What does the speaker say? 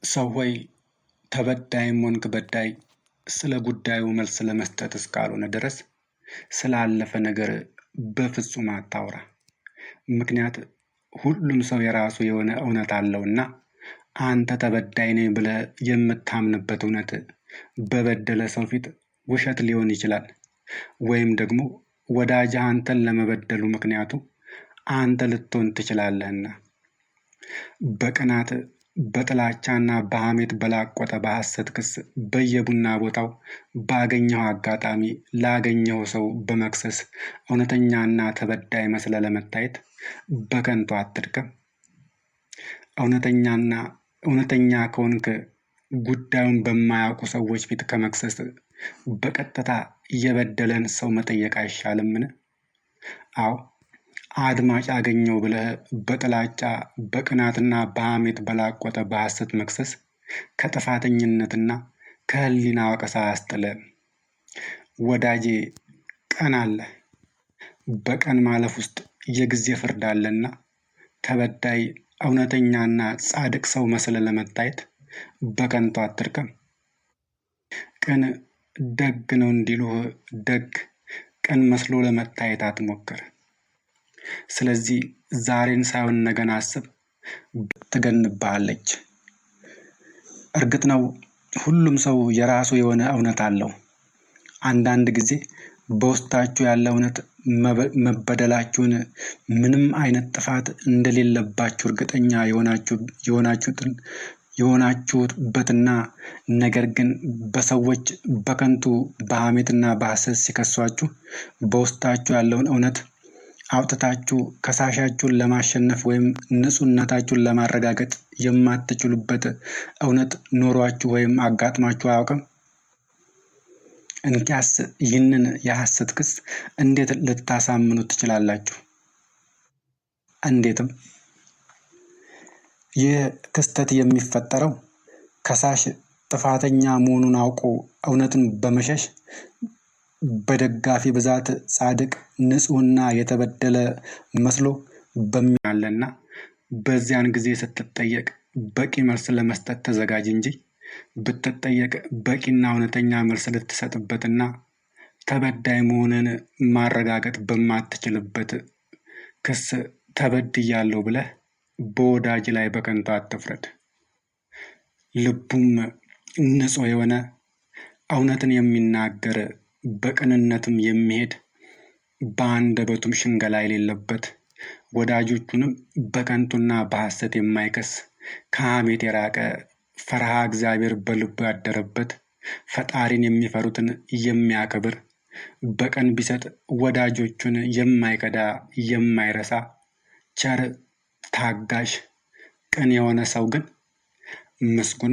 ሰው ሆይ ተበዳይም ሆንክ በዳይ ስለ ጉዳዩ መልስ ለመስጠት እስካልሆነ ድረስ ስላለፈ ነገር በፍጹም አታውራ። ምክንያት ሁሉም ሰው የራሱ የሆነ እውነት አለውና አንተ ተበዳይ ነኝ ብለህ የምታምንበት እውነት በበደለ ሰው ፊት ውሸት ሊሆን ይችላል። ወይም ደግሞ ወዳጅህ አንተን ለመበደሉ ምክንያቱ አንተ ልትሆን ትችላለህና በቅናት በጥላቻና በሐሜት በላቆጠ በሐሰት ክስ በየቡና ቦታው ባገኘው አጋጣሚ ላገኘው ሰው በመክሰስ እውነተኛና ተበዳይ መስለ ለመታየት በከንቱ አትድከም። እውነተኛ ከሆንክ ጉዳዩን በማያውቁ ሰዎች ፊት ከመክሰስ በቀጥታ የበደለን ሰው መጠየቅ አይሻልምን? አዎ አድማጭ አገኘው ብለህ በጥላቻ በቅናትና በሐሜት በላቆጠ በሐሰት መክሰስ ከጥፋተኝነትና ከህሊና ወቀሳ አያስጥልህም። ወዳጄ ቀን አለ። በቀን ማለፍ ውስጥ የጊዜ ፍርድ አለና ተበዳይ እውነተኛና ጻድቅ ሰው መስለ ለመታየት በከንቱ አትድከም። ቅን ደግ ነው እንዲሉህ ደግ ቅን መስሎ ለመታየት አትሞክር። ስለዚህ ዛሬን ሳይሆን ነገን አስብ፣ ትገንብሃለች። እርግጥ ነው ሁሉም ሰው የራሱ የሆነ እውነት አለው። አንዳንድ ጊዜ በውስጣችሁ ያለ እውነት መበደላችሁን ምንም አይነት ጥፋት እንደሌለባችሁ እርግጠኛ የሆናችሁበትና ነገር ግን በሰዎች በከንቱ በሐሜትና በሐሰት ሲከሷችሁ በውስጣችሁ ያለውን እውነት አውጥታችሁ ከሳሻችሁን ለማሸነፍ ወይም ንጹህነታችሁን ለማረጋገጥ የማትችሉበት እውነት ኖሯችሁ ወይም አጋጥሟችሁ አያውቅም? እንኪያስ ይህንን የሐሰት ክስ እንዴት ልታሳምኑ ትችላላችሁ? እንዴትም ይህ ክስተት የሚፈጠረው ከሳሽ ጥፋተኛ መሆኑን አውቆ እውነትን በመሸሽ በደጋፊ ብዛት ጻድቅ ንጹህና የተበደለ መስሎ በሚያለና በዚያን ጊዜ ስትጠየቅ በቂ መልስ ለመስጠት ተዘጋጅ እንጂ ብትጠየቅ በቂና እውነተኛ መልስ ልትሰጥበትና ተበዳይ መሆንን ማረጋገጥ በማትችልበት ክስ ተበድያለሁ ብለህ በወዳጅ ላይ በከንቱ አትፍረድ። ልቡም ንጹህ የሆነ እውነትን የሚናገር በቅንነትም የሚሄድ በአንደበቱም ሽንገላ የሌለበት ወዳጆቹንም በከንቱና በሐሰት የማይከስ ከሐሜት የራቀ ፈርሃ እግዚአብሔር በልቡ ያደረበት ፈጣሪን የሚፈሩትን የሚያከብር በቀን ቢሰጥ ወዳጆቹን የማይከዳ የማይረሳ ቸር ታጋሽ ቅን የሆነ ሰው ግን ምስጉን